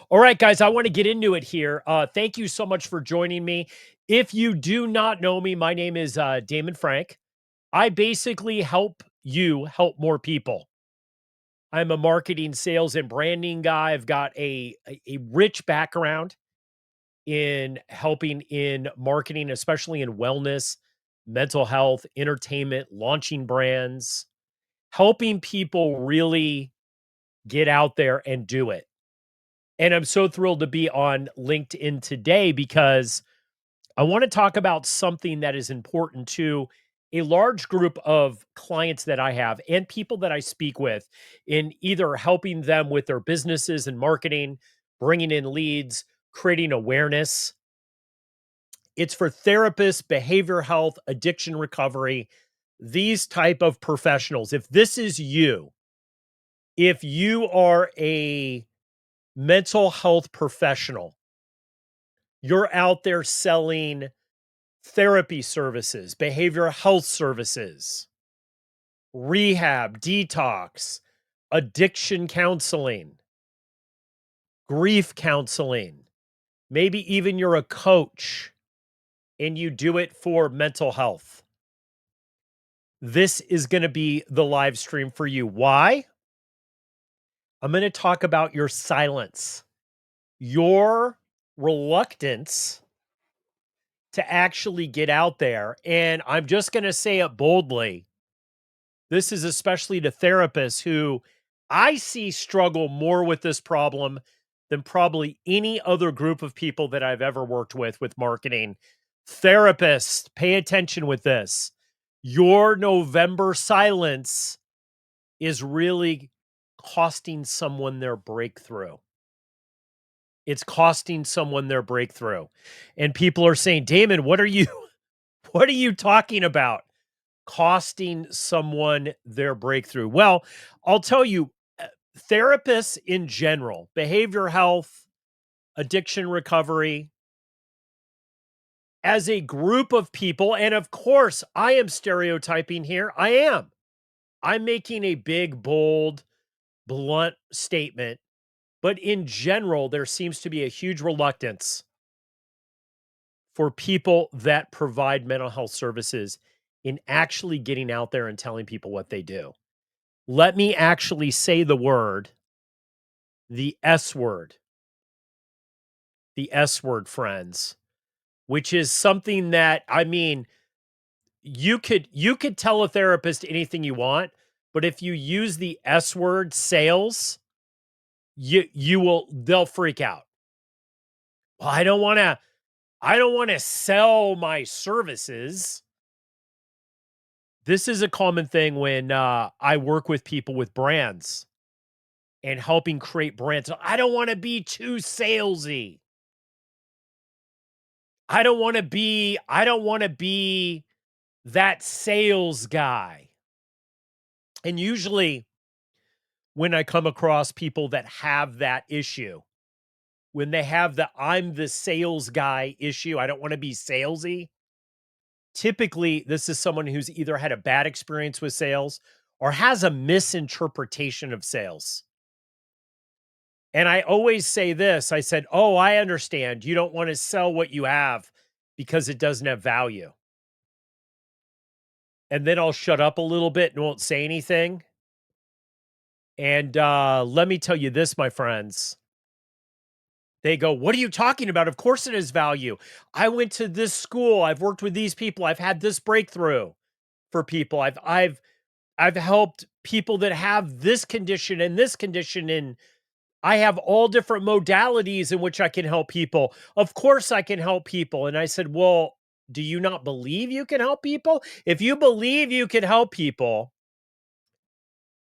All right, guys, I want to get into it here. Thank you so much for joining me. If you do not know me, my name is Damon Frank. I basically help you help more people. I'm a marketing, sales, and branding guy. I've got a rich background in helping in marketing, especially in wellness, mental health, entertainment, launching brands, helping people really get out there and do it. And I'm so thrilled to be on LinkedIn today because I want to talk about something that is important to a large group of clients that I have and people that I speak with in either helping them with their businesses and marketing, bringing in leads, creating awareness. It's for therapists, behavioral health, addiction recovery, these type of professionals. If this is you, if you are a mental health professional, you're out there selling therapy services, behavioral health services, rehab, detox, addiction counseling, grief counseling. Maybe even you're a coach and you do it for mental health. This is going to be the live stream for you. Why? I'm going to talk about your silence, your reluctance to actually get out there. And I'm just going to say it boldly. This is especially to therapists who I see struggle more with this problem than probably any other group of people that I've ever worked with marketing. Therapists, pay attention with this. Your November silence is really costing someone their breakthrough. It's costing someone their breakthrough. And people are saying, "Damon, what are you what are you talking about? Costing someone their breakthrough?" Well, I'll tell you, therapists in general, behavior health, addiction recovery, as a group of people, and of course, I am stereotyping here. I am. I'm making a big, bold, blunt statement, but in general, there seems to be a huge reluctance for people that provide mental health services in actually getting out there and telling people what they do. Let me actually say the S word, the S word, friends, which is something that, I mean, you could tell a therapist anything you want, but if you use the S word, sales, you will they'll freak out. Well, I don't want to sell my services. This is a common thing when I work with people with brands and helping create brands. I don't want to be too salesy. I don't want to be that sales guy. And usually when I come across people that have that issue, when they have the I'm the sales guy issue, I don't want to be salesy. Typically, this is someone who's either had a bad experience with sales or has a misinterpretation of sales. And I always say this, I said, "Oh, I understand. You don't want to sell what you have because it doesn't have value." And then I'll shut up a little bit and won't say anything. And let me tell you this, my friends. They go, "What are you talking about? Of course it has value. I went to this school. I've worked with these people. I've had this breakthrough for people. I've helped people that have this condition, and I have all different modalities in which I can help people. Of course I can help people." And I said, "Well, do you not believe you can help people? If you believe you can help people,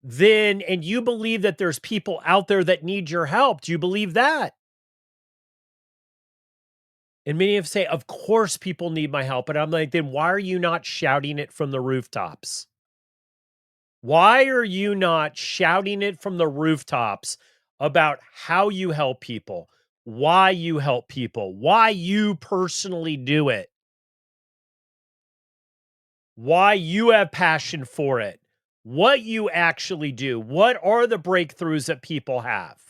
then and you believe that there's people out there that need your help, do you believe that?" And many have say, "Of course people need my help." And I'm like, "Then why are you not shouting it from the rooftops? Why are you not shouting it from the rooftops about how you help people, why you help people, why you personally do it, why you have passion for it, what you actually do? What are the breakthroughs that people have?"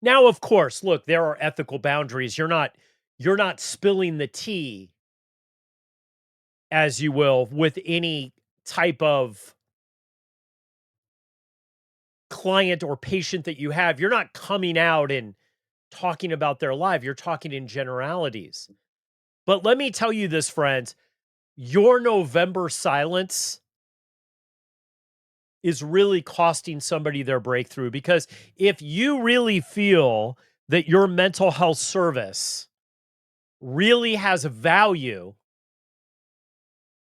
Now, of course, look, there are ethical boundaries. You're not spilling the tea, as you will, with any type of client or patient that you have. You're not coming out and talking about their life. You're talking in generalities. But let me tell you this, friends, your November silence is really costing somebody their breakthrough, because if you really feel that your mental health service really has a value,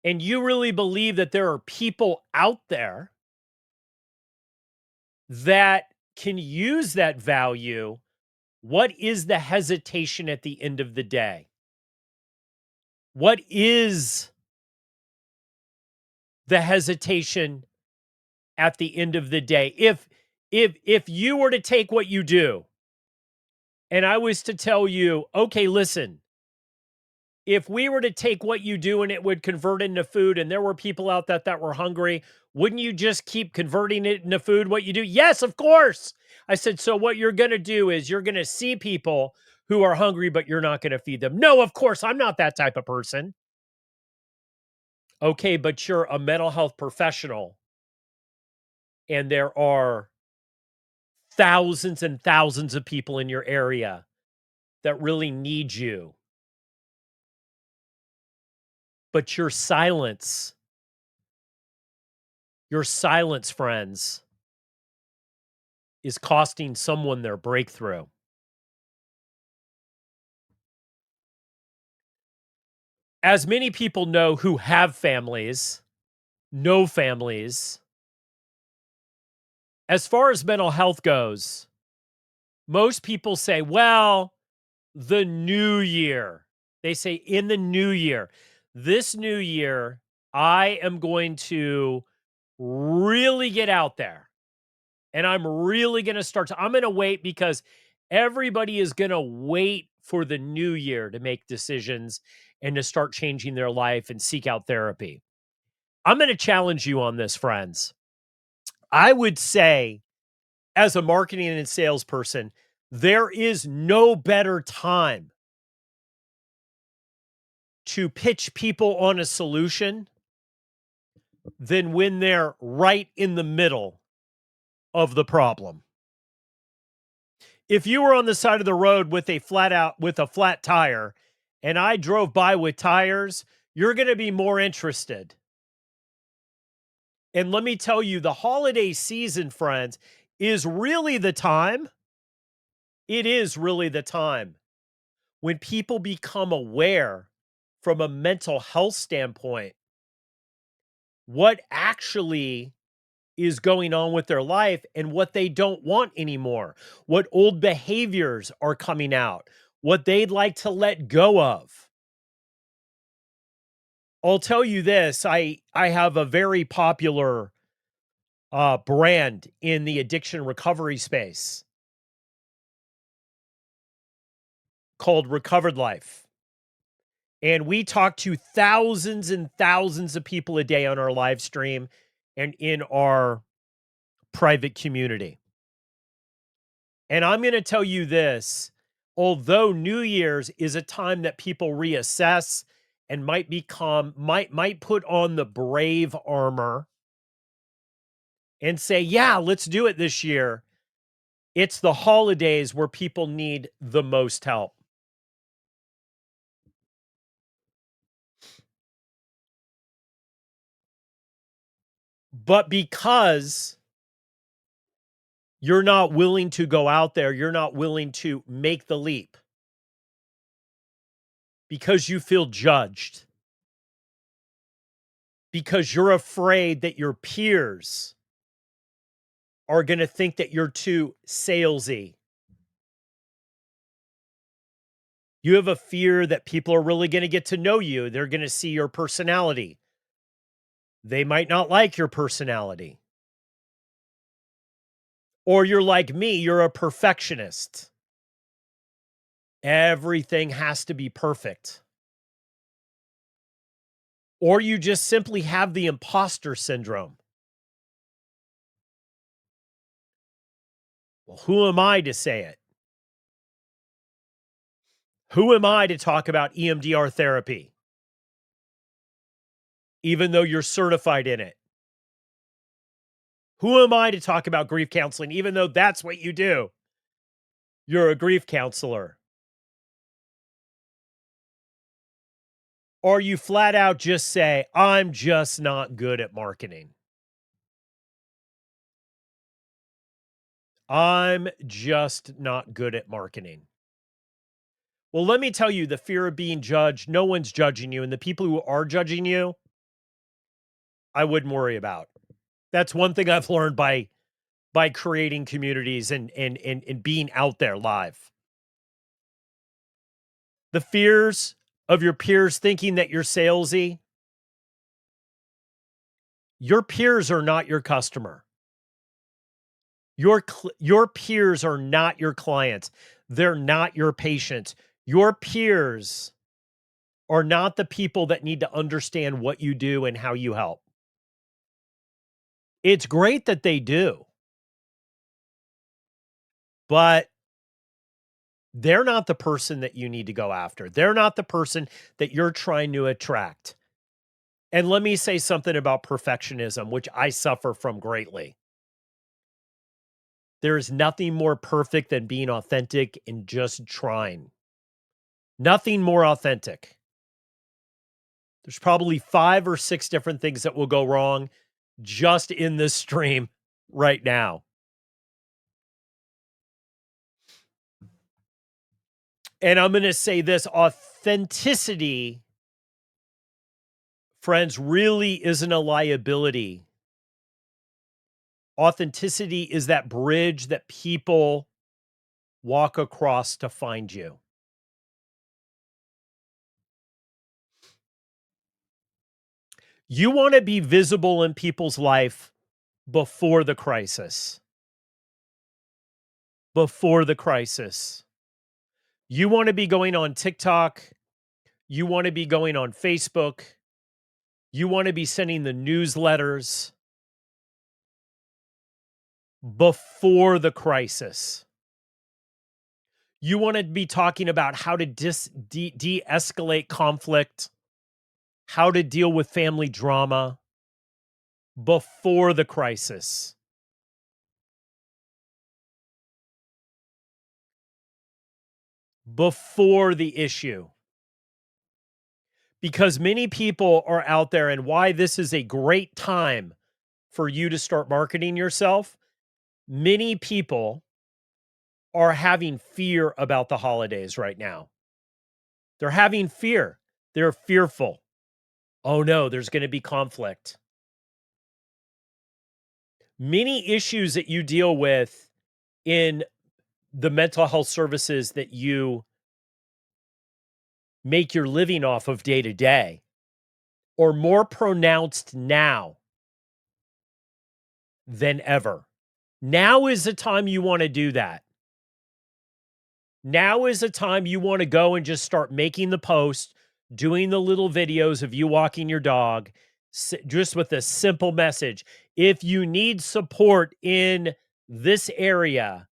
and you really believe that there are people out there that can use that value, what is the hesitation at the end of the day? What is the hesitation at the end of the day? If you were to take what you do and I was to tell you, okay, listen, if we were to take what you do and it would convert into food, and there were people out that were hungry, wouldn't you just keep converting it into food, what you do? Yes, of course. I said, so what you're going to do is you're going to see people who are hungry, but you're not going to feed them. No, of course, I'm not that type of person. Okay, but you're a mental health professional, and there are thousands and thousands of people in your area that really need you. But your silence, friends, is costing someone their breakthrough. As many people know who have families, no families, as far as mental health goes, most people say, well, the new year. They say, in the new year, this new year, I am going to really get out there, and I'm really going to I'm going to wait, because everybody is going to wait for the new year to make decisions and to start changing their life and seek out therapy. I'm going to challenge you on this, friends. I would say, as a marketing and salesperson, there is no better time to pitch people on a solution than when they're right in the middle of the problem. If you were on the side of the road with a flat tire, and I drove by with tires, you're going to be more interested. And let me tell you, the holiday season, friends, is really the time. It is really the time when people become aware, from a mental health standpoint, what actually is going on with their life and what they don't want anymore, what old behaviors are coming out, what they'd like to let go of. I'll tell you this, I have a very popular brand in the addiction recovery space called Recovered Life. And we talk to thousands and thousands of people a day on our live stream and in our private community. And I'm going to tell you this, although New Year's is a time that people reassess and might put on the brave armor and say, yeah, let's do it this year. It's the holidays where people need the most help. But because you're not willing to go out there, you're not willing to make the leap because you feel judged, because you're afraid that your peers are going to think that you're too salesy. You have a fear that people are really going to get to know you. They're going to see your personality. They might not like your personality. Or you're like me, you're a perfectionist. Everything has to be perfect. Or you just simply have the imposter syndrome. Well, who am I to say it? Who am I to talk about EMDR therapy, even though you're certified in it? Who am I to talk about grief counseling, even though that's what you do? You're a grief counselor. Or you flat out just say, I'm just not good at marketing. I'm just not good at marketing. Well, let me tell you, the fear of being judged, no one's judging you. And the people who are judging you, I wouldn't worry about. That's one thing I've learned by creating communities and being out there live. The fears of your peers thinking that you're salesy, your peers are not your customer. Your peers are not your clients. They're not your patients. Your peers are not the people that need to understand what you do and how you help. It's great that they do, but they're not the person that you need to go after. They're not the person that you're trying to attract. And let me say something about perfectionism, which I suffer from greatly. There is nothing more perfect than being authentic and just trying. Nothing more authentic. There's probably 5 or 6 different things that will go wrong just in this stream right now. And I'm going to say this: authenticity, friends, really isn't a liability. Authenticity is that bridge that people walk across to find you. You want to be visible in people's life before the crisis. Before the crisis. You want to be going on TikTok. You want to be going on Facebook. You want to be sending the newsletters before the crisis. You want to be talking about how to de-escalate conflict, how to deal with family drama before the crisis. Before the issue. Because many people are out there, and why this is a great time for you to start marketing yourself. Many people are having fear about the holidays right now. They're having fear. They're fearful. Oh no, there's going to be conflict. Many issues that you deal with in the mental health services that you make your living off of day to day are more pronounced now than ever. Now is the time you want to do that. Now is the time you want to go and just start making the post, doing the little videos of you walking your dog, just with a simple message. If you need support in this area,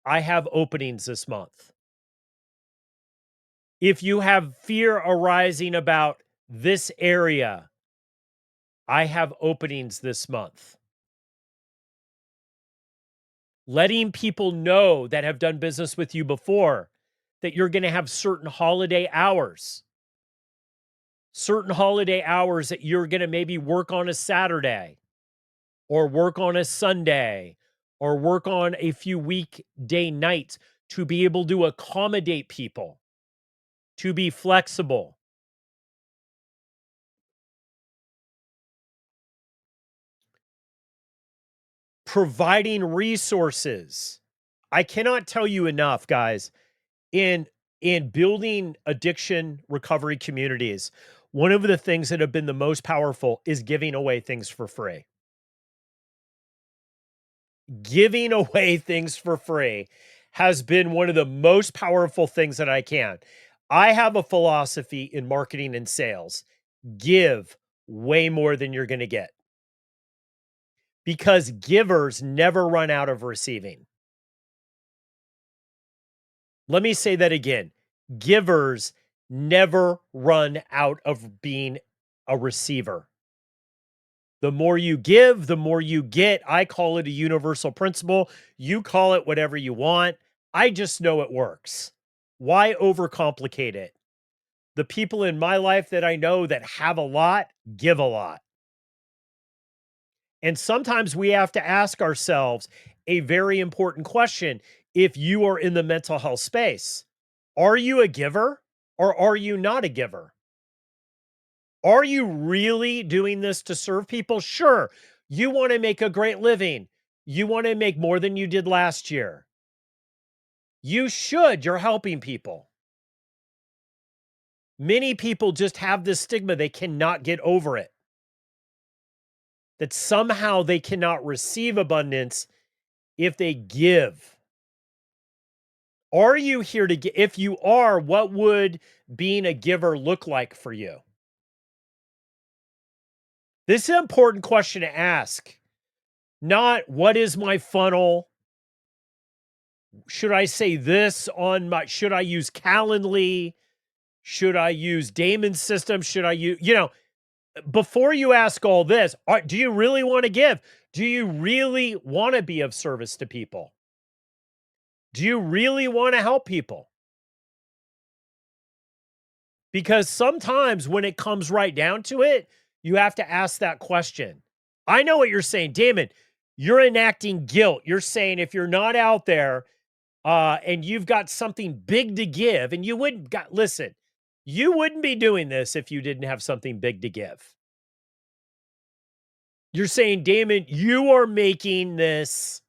I have openings this month. If you have fear arising about this area, I have openings this month. Letting people know that have done business with you before that you're going to have certain holiday hours that you're going to maybe work on a Saturday or work on a Sunday or work on a few weekday nights to be able to accommodate people, to be flexible. Providing resources. I cannot tell you enough, guys, in building addiction recovery communities. One of the things that have been the most powerful is giving away things for free. Giving away things for free has been one of the most powerful things that I can. I have a philosophy in marketing and sales. Give way more than you're going to get. Because givers never run out of receiving. Let me say that again. Givers never run out of being a receiver. The more you give, the more you get. I call it a universal principle. You call it whatever you want. I just know it works. Why overcomplicate it? The people in my life that I know that have a lot give a lot. And sometimes we have to ask ourselves a very important question. If you are in the mental health space, are you a giver or are you not a giver? Are you really doing this to serve people? Sure. You want to make a great living. You want to make more than you did last year. You should. You're helping people. Many people just have this stigma. They cannot get over it. That somehow they cannot receive abundance if they give. Are you here to give? If you are, what would being a giver look like for you? This is an important question to ask. Not what is my funnel? Should I say this on my, should I use Calendly? Should I use Damon's system? Should I use, before you ask all this, do you really want to give? Do you really want to be of service to people? Do you really want to help people? Because sometimes when it comes right down to it, you have to ask that question. I know what you're saying, Damon. You're enacting guilt. You're saying if you're not out there, and you've got something big to give, and you wouldn't got listen, you wouldn't be doing this if you didn't have something big to give. You're saying, Damon, you are making this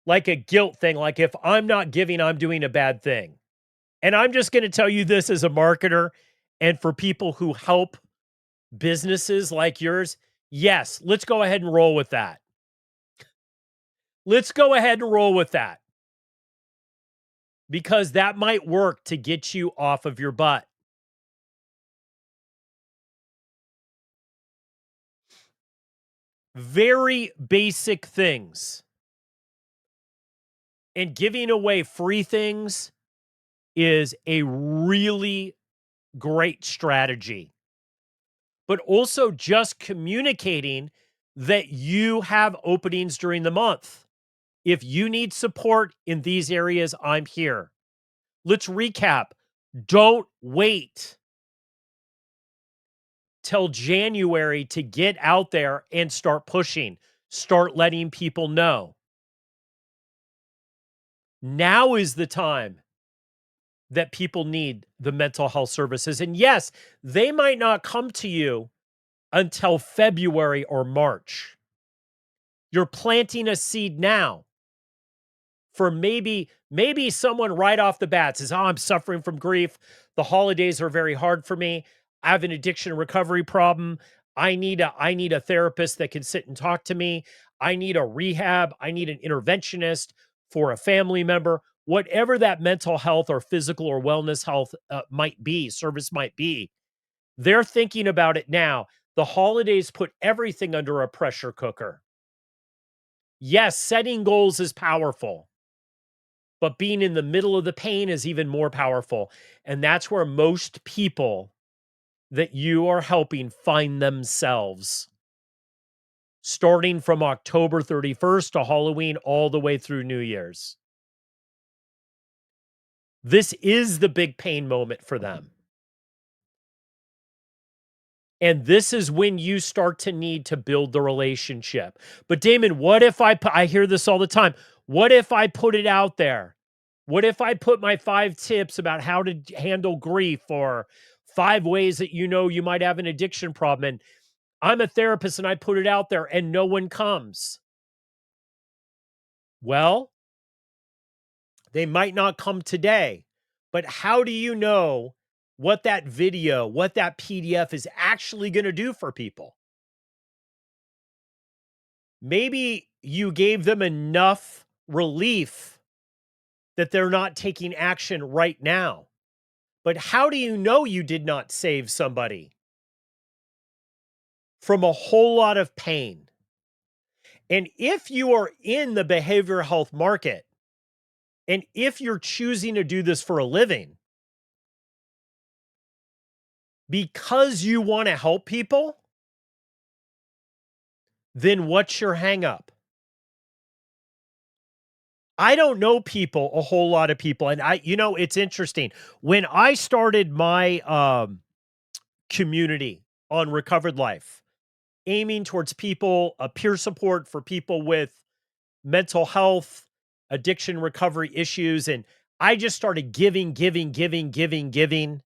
like a guilt thing. Like if I'm not giving, I'm doing a bad thing. And I'm just going to tell you this as a marketer and for people who help businesses like yours. Yes, let's go ahead and roll with that. Let's go ahead and roll with that because that might work to get you off of your butt. Very basic things. And giving away free things is a really great strategy. But also just communicating that you have openings during the month. If you need support in these areas, I'm here. Let's recap. Don't wait till January to get out there and start pushing. Start letting people know. Now is the time that people need the mental health services. And yes, they might not come to you until February or March. You're planting a seed now for maybe someone right off the bat says, "Oh, I'm suffering from grief. The holidays are very hard for me. I have an addiction recovery problem. I need a therapist that can sit and talk to me. I need a rehab. I need an interventionist for a family member." Whatever that mental health or physical or wellness health might be, service might be, they're thinking about it now. The holidays put everything under a pressure cooker. Yes, setting goals is powerful, but being in the middle of the pain is even more powerful. And that's where most people that you are helping find themselves, starting from October 31st to Halloween all the way through New Year's. This is the big pain moment for them. And this is when you start to need to build the relationship. But Damon, what if I hear this all the time. What if I put it out there? What if I put my 5 tips about how to handle grief or 5 ways that you know you might have an addiction problem and I'm a therapist and I put it out there and no one comes? Well, they might not come today, but how do you know what that video, what that PDF is actually going to do for people? Maybe you gave them enough relief that they're not taking action right now. But how do you know you did not save somebody from a whole lot of pain? And if you are in the behavioral health market, and if you're choosing to do this for a living, because you want to help people, then what's your hang up? I don't know people, a whole lot of people. And it's interesting. When I started my community on Recovered Life, aiming towards people, peer support for people with mental health, addiction recovery issues. And I just started giving, giving, giving, giving, giving.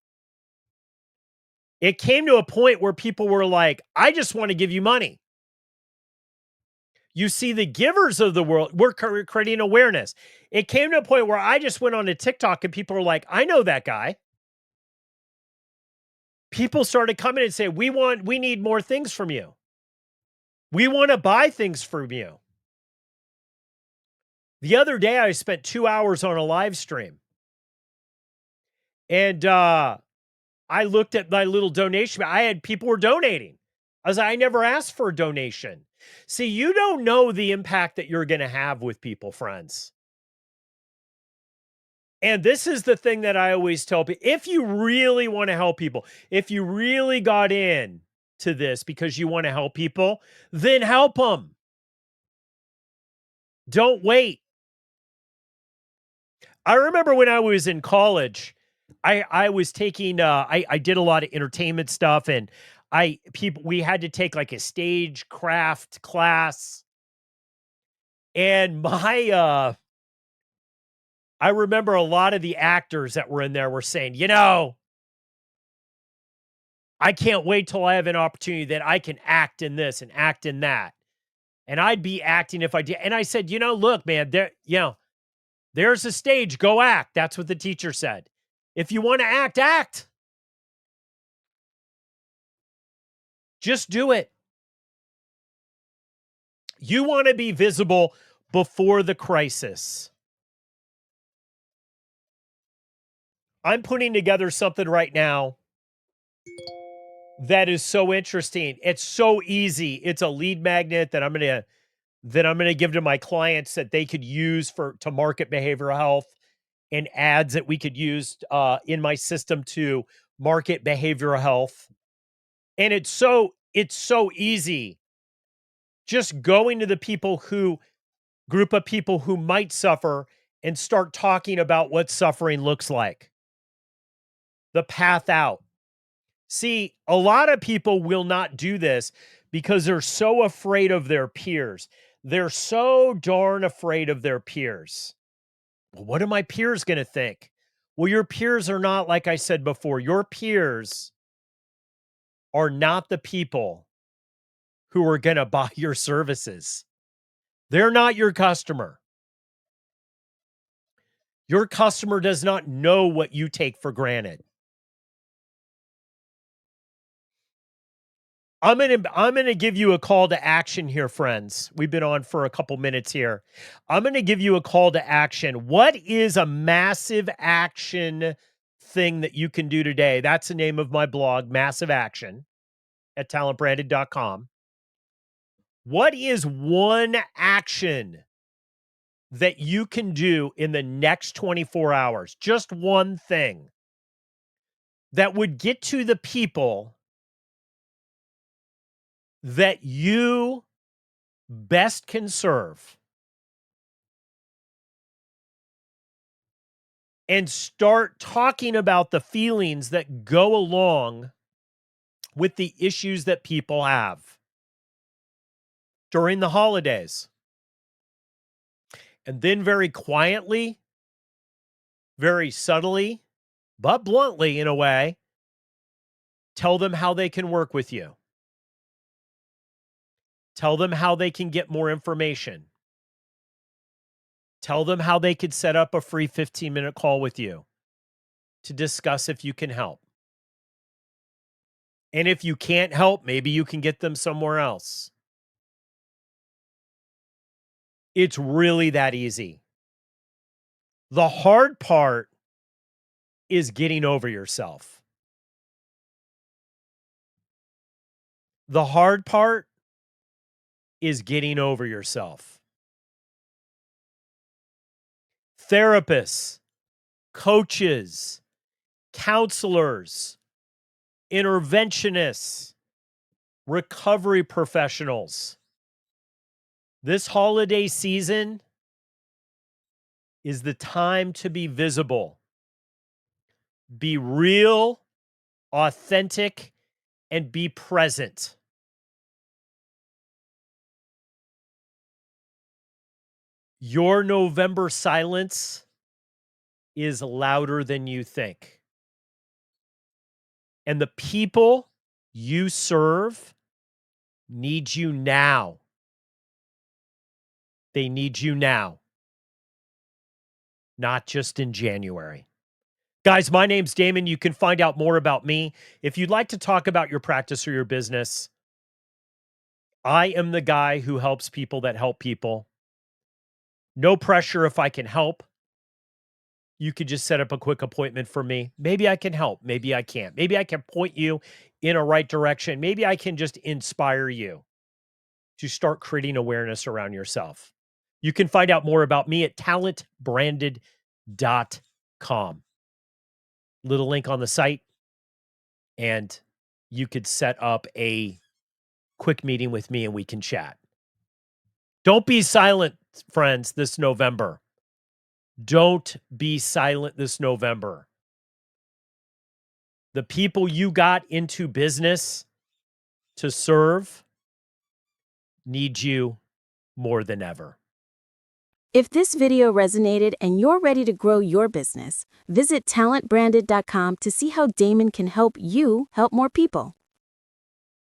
It came to a point where people were like, I just want to give you money. You see, the givers of the world, we're creating awareness. It came to a point where I just went on to TikTok and people are like, I know that guy. People started coming and saying, we need more things from you. We want to buy things from you. The other day, I spent 2 hours on a live stream and I looked at my little donation. I had people were donating. I was like, I never asked for a donation. See, you don't know the impact that you're going to have with people, friends. And this is the thing that I always tell people. If you really want to help people, if you really got in to this because you want to help people, then help them. Don't wait. I remember when I was in college, I was taking I did a lot of entertainment stuff and we had to take like a stage craft class and my I remember a lot of the actors that were in there were saying, I can't wait till I have an opportunity that I can act in this and act in that. And I'd be acting if I did. And I said, look, man, there's a stage, go act. That's what the teacher said. If you want to act, act. Just do it. You want to be visible before the crisis. I'm putting together something right now that is so interesting. It's so easy. It's a lead magnet that I'm going to give to my clients that they could use to market behavioral health and ads that we could use in my system to market behavioral health. And it's so easy. Just going to the group of people who might suffer and start talking about what suffering looks like, the path out. See, a lot of people will not do this because they're so afraid of their peers. They're so darn afraid of their peers. Well, what are my peers going to think? Well, your peers are not, like I said before, your peers are not the people who are going to buy your services. They're not your customer. Your customer does not know what you take for granted. I'm gonna give you a call to action here, friends. We've been on for a couple minutes here. I'm gonna give you a call to action. What is a massive action thing that you can do today? That's the name of my blog, Massive Action at talentbranded.com. What is one action that you can do in the next 24 hours? Just one thing that would get to the people that you best can serve and start talking about the feelings that go along with the issues that people have during the holidays. And then very quietly, very subtly, but bluntly in a way, tell them how they can work with you. Tell them how they can get more information. Tell them how they could set up a free 15-minute call with you to discuss if you can help. And if you can't help, maybe you can get them somewhere else. It's really that easy. The hard part is getting over yourself. The hard part is getting over yourself. Therapists, coaches, counselors, interventionists, recovery professionals. This holiday season is the time to be visible, be real, authentic, and be present. Your November silence is louder than you think. And the people you serve need you now. They need you now, not just in January. Guys, my name's Damon. You can find out more about me. If you'd like to talk about your practice or your business, I am the guy who helps people that help people. No pressure if I can help. You could just set up a quick appointment for me. Maybe I can help. Maybe I can't. Maybe I can point you in a right direction. Maybe I can just inspire you to start creating awareness around yourself. You can find out more about me at talentbranded.com. Little link on the site, and you could set up a quick meeting with me and we can chat. Don't be silent, friends, this November. Don't be silent this November. The people you got into business to serve need you more than ever. If this video resonated and you're ready to grow your business, visit talentbranded.com to see how Damon can help you help more people.